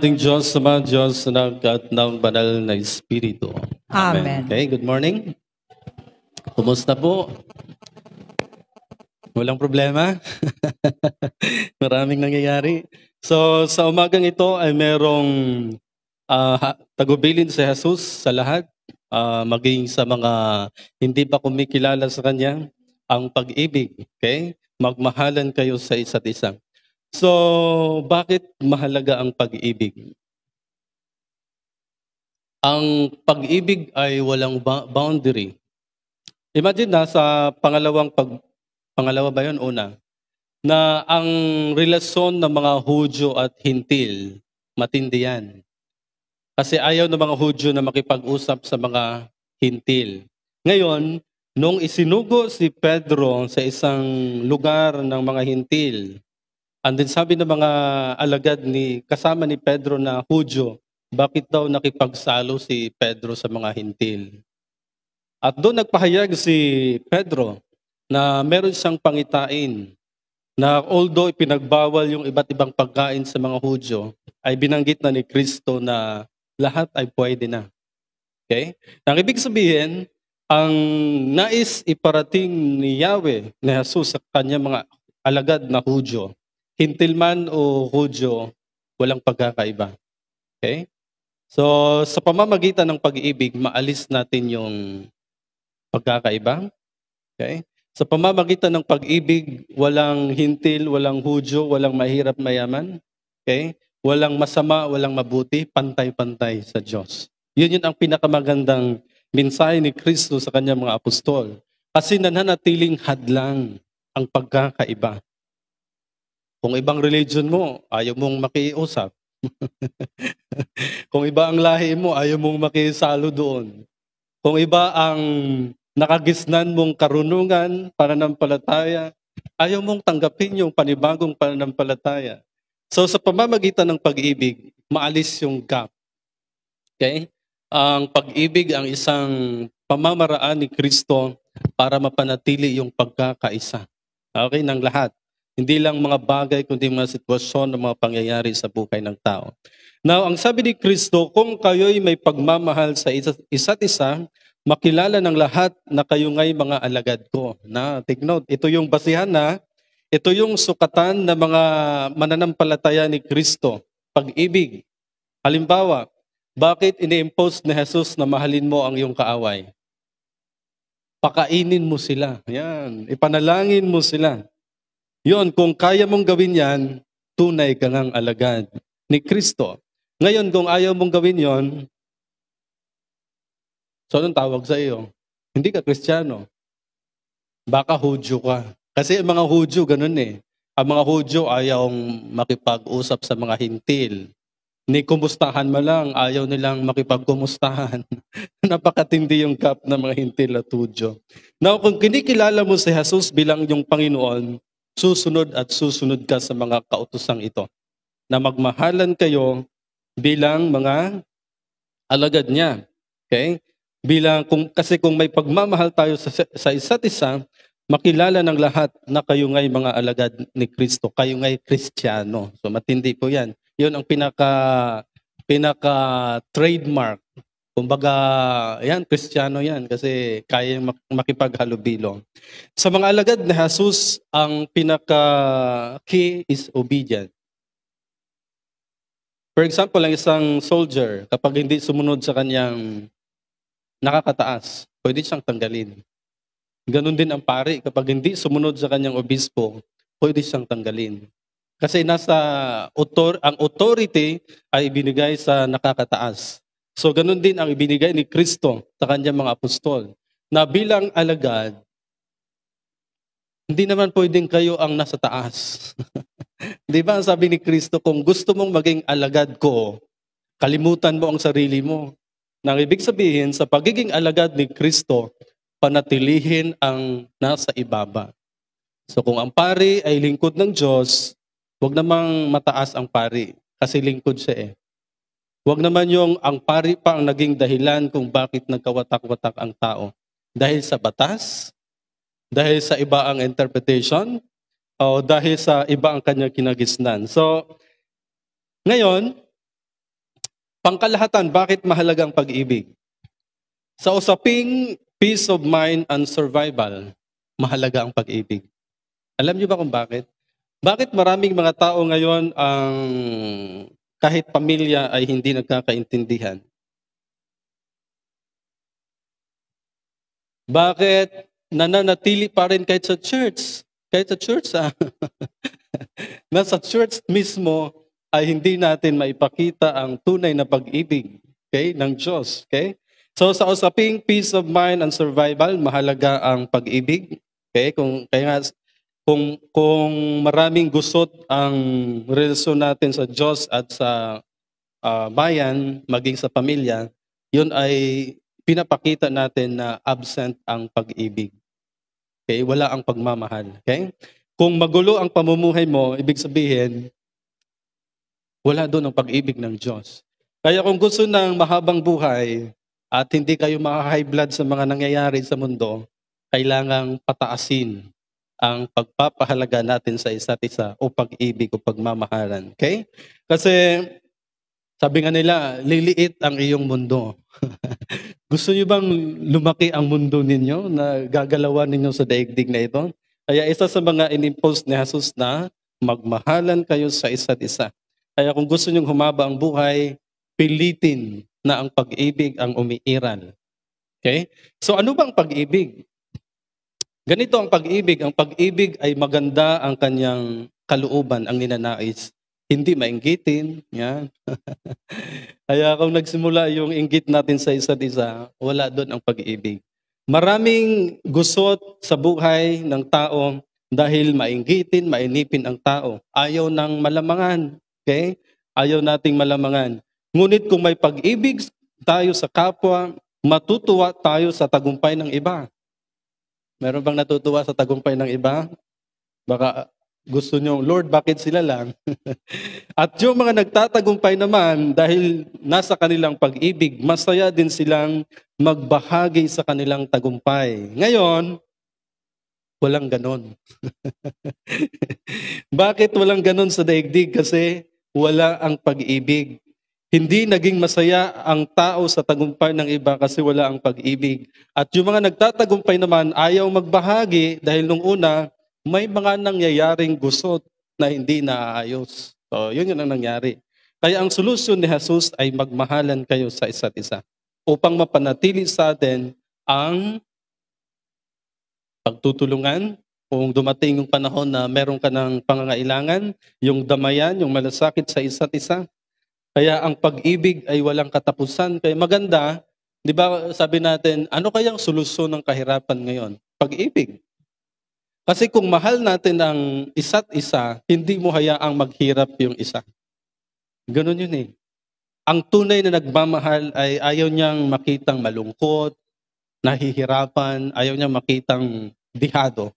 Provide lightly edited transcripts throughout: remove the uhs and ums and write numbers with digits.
ating Diyos, Ama, Diyos at ng banal na Espiritu. Amen. Okay, good morning. Kumusta po? Walang problema? Maraming nangyayari. So, sa umagang ito ay merong tagubilin si Jesus sa lahat, maging sa mga hindi pa kumikilala sa Kanya, ang pag-ibig. Okay? Magmahalan kayo sa isa't isa. So, bakit mahalaga ang pag-ibig? Ang pag-ibig ay walang boundary. Imagine na sa pangalawa ba yun? Una, na ang relasyon ng mga Hudyo at Hintil, matindi yan. Kasi ayaw ng mga Hudyo na makipag-usap sa mga Hintil. Ngayon, nung isinugo si Pedro sa isang lugar ng mga Hintil, and then sabi ng mga alagad kasama ni Pedro na Hudyo, bakit daw nakipagsalo si Pedro sa mga Hintil? At doon nagpahayag si Pedro na meron siyang pangitain na although ipinagbawal yung iba't ibang pagkain sa mga Hudyo, ay binanggit na ni Kristo na lahat ay pwede na. Okay? Ang ibig sabihin, ang nais iparating ni Yahweh, ni Jesus sa kanyang mga alagad na Hudyo, Hintil man o Hudyo, walang pagkakaiba. Okay? So, sa pamamagitan ng pag-ibig, maalis natin yung pagkakaiba. Okay? Sa pamamagitan ng pag-ibig, walang Hintil, walang Hudyo, walang mahirap mayaman. Okay? Walang masama, walang mabuti, pantay-pantay sa Diyos. Yun ang pinakamagandang mensahe ni Kristo sa kanyang mga apostol. Kasi nananatiling hadlang ang pagkakaiba. Kung ibang religion mo, ayaw mong makiusap. Kung iba ang lahi mo, ayaw mong makisalo doon. Kung iba ang nakagisnan mong karunungan, pananampalataya, ayaw mong tanggapin yung panibagong pananampalataya. So sa pamamagitan ng pag-ibig, maalis yung gap. Okay? Ang pag-ibig ang isang pamamaraan ni Kristo para mapanatili yung pagkakaisa. Okay? Ng lahat. Hindi lang mga bagay, kundi mga sitwasyon ng mga pangyayari sa buhay ng tao. Now, ang sabi ni Kristo, kung kayo'y may pagmamahal sa isa't isa, makilala ng lahat na kayo nga'y mga alagad ko. Na, take note, ito yung basihan na, ito yung sukatan ng mga mananampalataya ni Kristo. Pag-ibig. Halimbawa, bakit ini-impose ni Jesus na mahalin mo ang iyong kaaway? Pakainin mo sila. Yan. Ipanalangin mo sila. Yon, kung kaya mong gawin yan, tunay ka ngang alagad ni Kristo. Ngayon, kung ayaw mong gawin yon, so anong tawag sa iyo? Hindi ka Kristiyano. Baka Hudyo ka. Kasi ang mga Hudyo, ganun eh. Ang mga Hudyo ayaw makipag-usap sa mga Hintil. Ni kumustahan mo lang, ayaw nilang makipagkumustahan. Napakatindi yung gap ng mga Hintil at Hudyo. Now, kung kinikilala mo si Jesus bilang yung Panginoon, susunod at susunod ka sa mga kautosang ito. Na magmahalan kayo bilang mga alagad niya. Okay? Kasi kung may pagmamahal tayo sa isa't isa, makilala ng lahat na kayo nga'y mga alagad ni Kristo. Kayo nga'y Kristiyano. So matindi po yan. Yun ang pinaka-trademark. Kumbaga, yan, Kristiyano yan kasi kaya makipaghalubilo. Sa mga alagad ni Jesus, ang pinaka-key is obedient. For example, ang isang soldier, kapag hindi sumunod sa kanyang nakakataas, pwede siyang tanggalin. Ganon din ang pari, kapag hindi sumunod sa kanyang obispo, pwede siyang tanggalin. Kasi ang authority ay ibinigay sa nakakataas. So ganun din ang ibinigay ni Kristo sa kanyang mga apostol. Na bilang alagad, hindi naman pwedeng kayo ang nasa taas. Di ba ang sabi ni Kristo, kung gusto mong maging alagad ko, kalimutan mo ang sarili mo. Nang ibig sabihin, sa pagiging alagad ni Kristo, panatilihin ang nasa ibaba. So kung ang pari ay lingkod ng Diyos, huwag namang mataas ang pari kasi lingkod siya eh. Huwag naman yung ang pari pa ang naging dahilan kung bakit nagkawatak-watak ang tao. Dahil sa batas, dahil sa iba ang interpretation, o dahil sa iba ang kanyang kinagisnan. So, ngayon, Pangkalahatan, bakit mahalaga ang pag-ibig? Sa usaping peace of mind and survival, mahalaga ang pag-ibig. Alam niyo ba kung bakit? Bakit maraming mga tao ngayon ang kahit pamilya ay hindi nagkakaintindihan? Bakit nananatili pa rin kahit sa church? Kahit sa church, nasa church mismo ay hindi natin maipakita ang tunay na pag-ibig, okay, ng Diyos. Okay? So sa usaping peace of mind and survival, mahalaga ang pag-ibig. Okay? Kung maraming gusot ang relasyon natin sa Diyos at sa bayan, maging sa pamilya, yun ay pinapakita natin na absent ang pag-ibig. Okay? Wala ang pagmamahal. Okay? Kung magulo ang pamumuhay mo, ibig sabihin, wala doon ang pag-ibig ng Diyos. Kaya kung gusto ng mahabang buhay at hindi kayo maka-high blood sa mga nangyayari sa mundo, kailangang pataasin ang pagpapahalaga natin sa isa't isa o pag-ibig o pagmamahalan. Okay? Kasi sabi nga nila, liliit ang iyong mundo. Gusto niyo bang lumaki ang mundo ninyo na gagalawan ninyo sa daigdig na ito? Kaya isa sa mga inimpose ni Jesus na magmahalan kayo sa isa't isa. Kaya kung gusto niyong humaba ang buhay, pilitin na ang pag-ibig ang umiiral. Okay? So ano bang pag-ibig? Ganito ang pag-ibig. Ang pag-ibig ay maganda ang kanyang kalooban, ang ninanais. Hindi mainggitin. Yan. Kaya kung nagsimula yung inggit natin sa isa't isa, wala doon ang pag-ibig. Maraming gusot sa buhay ng tao dahil mainggitin, mainipin ang tao. Ayaw ng malamangan. Okay? Ayaw nating malamangan. Ngunit kung may pag-ibig tayo sa kapwa, matutuwa tayo sa tagumpay ng iba. Meron bang natutuwa sa tagumpay ng iba? Baka gusto nyo, Lord, bakit sila lang? At yung mga nagtatagumpay naman, dahil nasa kanilang pag-ibig, masaya din silang magbahagi sa kanilang tagumpay. Ngayon, walang ganon. Bakit walang ganon sa daigdig? Kasi wala ang pag-ibig. Hindi naging masaya ang tao sa tagumpay ng iba kasi wala ang pag-ibig. At yung mga nagtatagumpay naman, ayaw magbahagi dahil nung una, may mga nangyayaring gusot na hindi naaayos. So, yun ang nangyari. Kaya ang solusyon ni Jesus ay magmahalan kayo sa isa't isa upang mapanatili sa atin ang pagtutulungan kung dumating yung panahon na meron ka ng pangangailangan, yung damayan, yung malasakit sa isa't isa. Kaya ang pag-ibig ay walang katapusan. Kaya maganda, di ba sabi natin, ano kayang solusyon ng kahirapan ngayon? Pag-ibig. Kasi kung mahal natin ang isa't isa, hindi mo hayaang maghirap yung isa. Ganun yun eh. Ang tunay na nagmamahal ay ayaw niyang makitang malungkot, nahihirapan, ayaw niyang makitang dihado.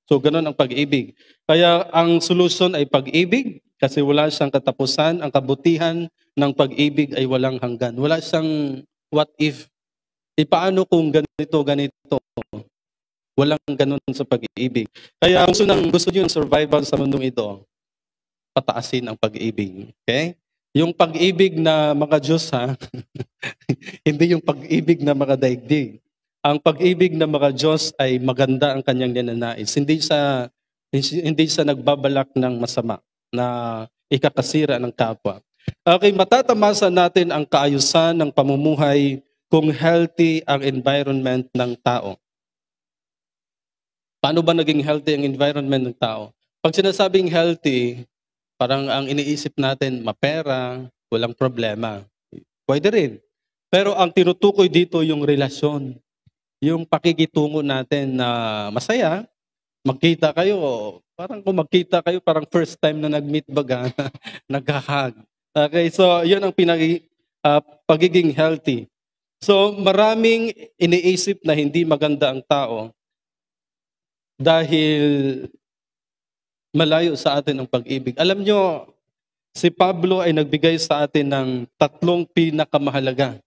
So ganun ang pag-ibig. Kaya ang solusyon ay pag-ibig kasi wala siyang katapusan. Ang kabutihan ng pag-ibig ay walang hanggan. Wala siyang what if. Paano kung ganito? Walang ganun sa pag-ibig. Kaya kung gusto niyo ng survival sa mundong ito, pataasin ang pag-ibig. Okay? Yung pag-ibig na mga Diyos, hindi yung pag-ibig na mga daigdig. Ang pag-ibig na mga Diyos ay maganda ang kanyang ninanais. Hindi sa nagbabalak ng masama na ikakasira ng kapwa. Okay, matatamasa natin ang kaayusan ng pamumuhay kung healthy ang environment ng tao. Paano ba naging healthy ang environment ng tao? Pag sinasabing healthy, parang ang iniisip natin, mapera, walang problema. Pwede rin. Pero ang tinutukoy dito yung relasyon. Yung pakikitungo natin na masaya, magkita kayo, parang first time na nag-meet baga, nag-hug. Okay, so yun ang pagiging healthy. So maraming iniisip na hindi maganda ang tao dahil malayo sa atin ang pag-ibig. Alam nyo, si Pablo ay nagbigay sa atin ng 3 pinakamahalaga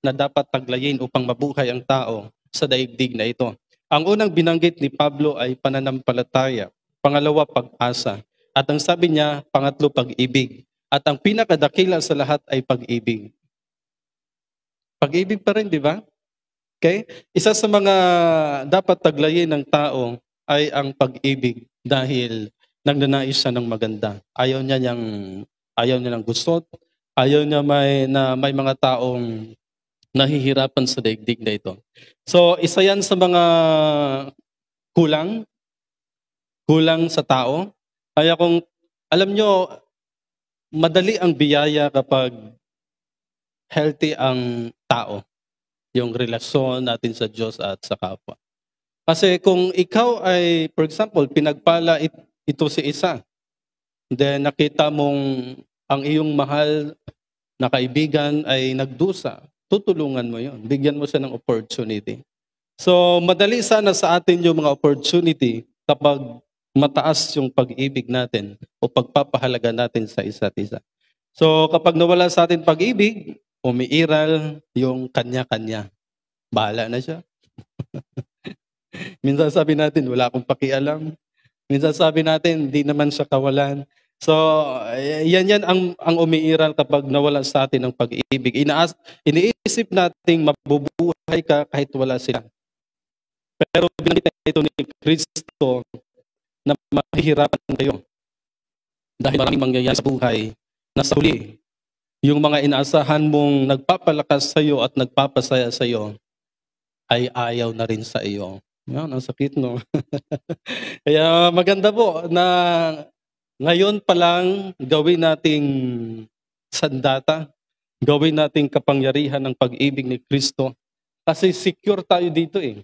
na dapat taglayin upang mabuhay ang tao sa daigdig na ito. Ang unang binanggit ni Pablo ay pananampalataya. Pangalawa, pag-asa. At ang sabi niya, pangatlo, pag-ibig. At ang pinakadakila sa lahat ay pag-ibig. Pag-ibig pa rin, di ba? Okay? Isa sa mga dapat taglayin ng tao ay ang pag-ibig dahil nagnanais siya ng maganda. Ayaw niya ng gusot, ayaw niya may mga taong nahihirapan sa daigdig na ito. So, isa yan sa mga kulang sa tao. Kaya kung alam nyo, madali ang biyaya kapag healthy ang tao, yung relasyon natin sa Diyos at sa kapwa. Kasi kung ikaw ay, for example, pinagpala ito si isa, then nakita mong ang iyong mahal na kaibigan ay nagdusa, tutulungan mo yon, bigyan mo siya ng opportunity. So, madali sana sa atin yung mga opportunity kapag mataas yung pag-ibig natin o pagpapahalaga natin sa isa't isa. So, kapag nawala sa atin pag-ibig, umiiral yung kanya-kanya. Bahala na siya. Minsan sabi natin, wala akong pakialam. Minsan sabi natin, hindi naman siya kawalan. So, yan ang umiiral kapag nawala sa atin ng pag-ibig. Iniisip nating mabubuhay ka kahit wala sila. Pero binanggit ito ni Kristo na mahihirapan kayo. Dahil maraming mangyayari sa buhay na sa huli, yung mga inaasahan mong nagpapalakas sa iyo at nagpapasaya sa iyo ay ayaw na rin sa iyo. Yan, ang sakit, no? Kaya maganda po na ngayon pa lang gawin nating sandata, gawin nating kapangyarihan ng pag-ibig ni Kristo. Kasi secure tayo dito eh.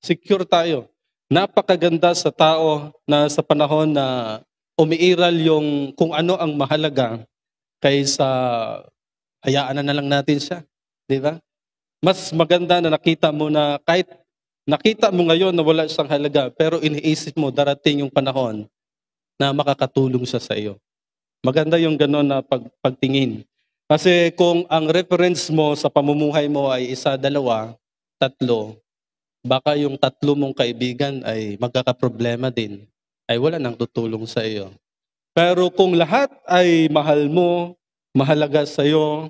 Secure tayo. Napakaganda sa tao na sa panahon na umiiral yung kung ano ang mahalaga kaysa hayaan na lang natin siya. Di ba? Mas maganda na nakita mo na kahit nakita mo ngayon na wala siyang halaga, pero iniisip mo darating yung panahon na makakatulong siya sa iyo. Maganda yung gano'n na pagtingin. Kasi kung ang reference mo sa pamumuhay mo ay isa, dalawa, tatlo, baka yung tatlo mong kaibigan ay magkakaproblema din, ay wala nang tutulong sa iyo. Pero kung lahat ay mahal mo, mahalaga sa iyo,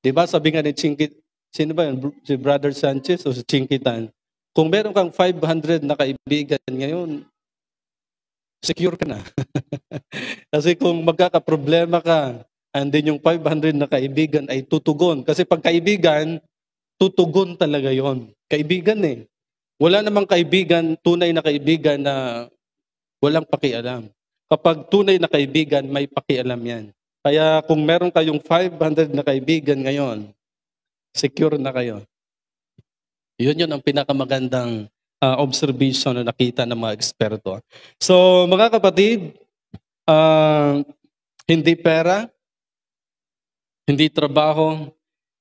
di ba sabi nga ni Chinky, sino ba yun? Si Brother Sanchez o si Chinkitan? Kung meron kang 500 na kaibigan ngayon, secure ka na. Kasi kung magkakaproblema ka, and then yung 500 na kaibigan ay tutugon. Kasi pag kaibigan, tutugon talaga yon. Kaibigan eh. Wala namang kaibigan, tunay na kaibigan na walang pakialam. Kapag tunay na kaibigan, may pakialam yan. Kaya kung meron kayong 500 na kaibigan ngayon, secure na kayo. Yun ang pinakamagandang observation na nakita ng mga eksperto. So mga kapatid, hindi pera, hindi trabaho,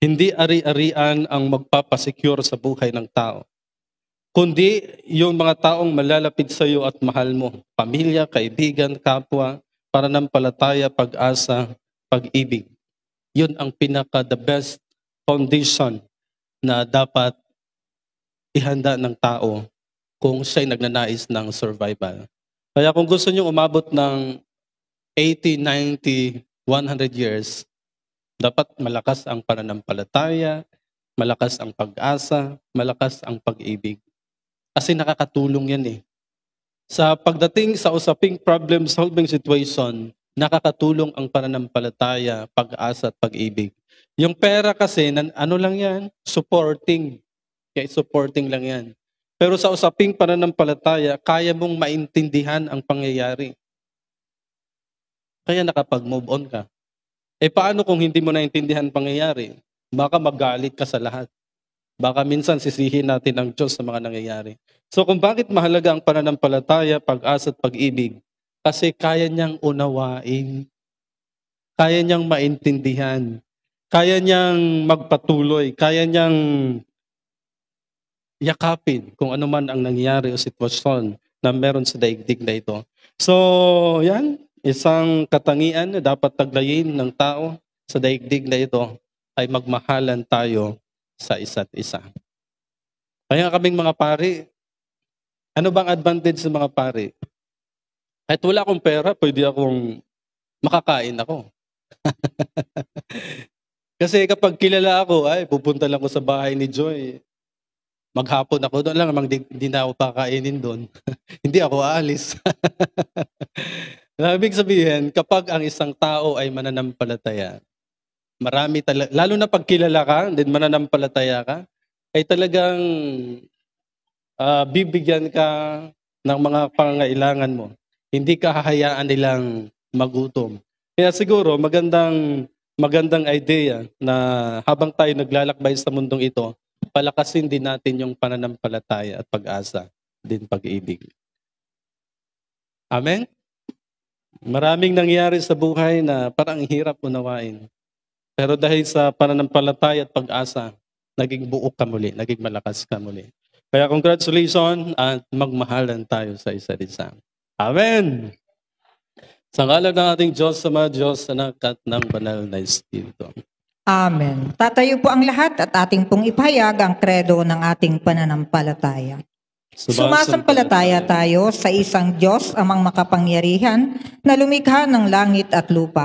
hindi ari-arian ang magpapasecure sa buhay ng tao. Kundi yung mga taong malalapit sa iyo at mahal mo. Pamilya, kaibigan, kapwa, pananampalataya, pag-asa, pag-ibig. Yun ang pinaka-the best foundation na dapat ihanda ng tao kung siya'y nagnanais ng survival. Kaya kung gusto niyo umabot ng 80, 90, 100 years, dapat malakas ang pananampalataya, malakas ang pag-asa, malakas ang pag-ibig. Kasi nakakatulong yan eh. Sa pagdating sa usaping problem-solving situation, nakakatulong ang pananampalataya, pag-asa at pag-ibig. Yung pera kasi, ano lang yan? Supporting. Kaya supporting lang yan. Pero sa usaping pananampalataya, kaya mong maintindihan ang pangyayari. Kaya nakapag-move on ka. Paano kung hindi mo naintindihan ang pangyayari? Baka magalit ka sa lahat. Baka minsan sisihin natin ang Diyos sa mga nangyayari. So kung bakit mahalaga ang pananampalataya, pag-asa at pag-ibig? Kasi kaya niyang unawain. Kaya niyang maintindihan. Kaya niyang magpatuloy. Kaya niyang yakapin kung ano man ang nangyayari o sitwasyon na meron sa daigdig na ito. So yan, isang katangian na dapat taglayin ng tao sa daigdig na ito ay magmahalan tayo sa isa't isa. Kaya kaming mga pari, ano bang advantage sa mga pari? Kahit wala akong pera, pwede akong makakain ako. Kasi kapag kilala ako, ay pupunta lang ako sa bahay ni Joy. Maghapon ako doon lang, di na ako kakainin doon. Hindi ako aalis. Ibig sabihin, kapag ang isang tao ay mananampalataya, marami talaga, lalo na pag kilala ka, then mananampalataya ka, ay talagang bibigyan ka ng mga pangangailangan mo. Hindi ka hahayaan nilang magutom. Kaya siguro magandang idea na habang tayo naglalakbay sa mundong ito, palakasin din natin yung pananampalataya at pag-asa, din pag-ibig. Amen? Maraming nangyari sa buhay na parang hirap unawain. Pero dahil sa pananampalataya at pag-asa, naging buo ka muli, naging malakas ka muli. Kaya congratulations at magmahalan tayo sa isa't isa. Amen! Sa ngalan ng ating Diyos, Ama, Diyos, Anak at ng Banal na Espiritu. Amen. Tatayo po ang lahat at ating pong ipahayag ang kredo ng ating pananampalataya. Sumasampalataya tayo sa isang Diyos amang makapangyarihan na lumikha ng langit at lupa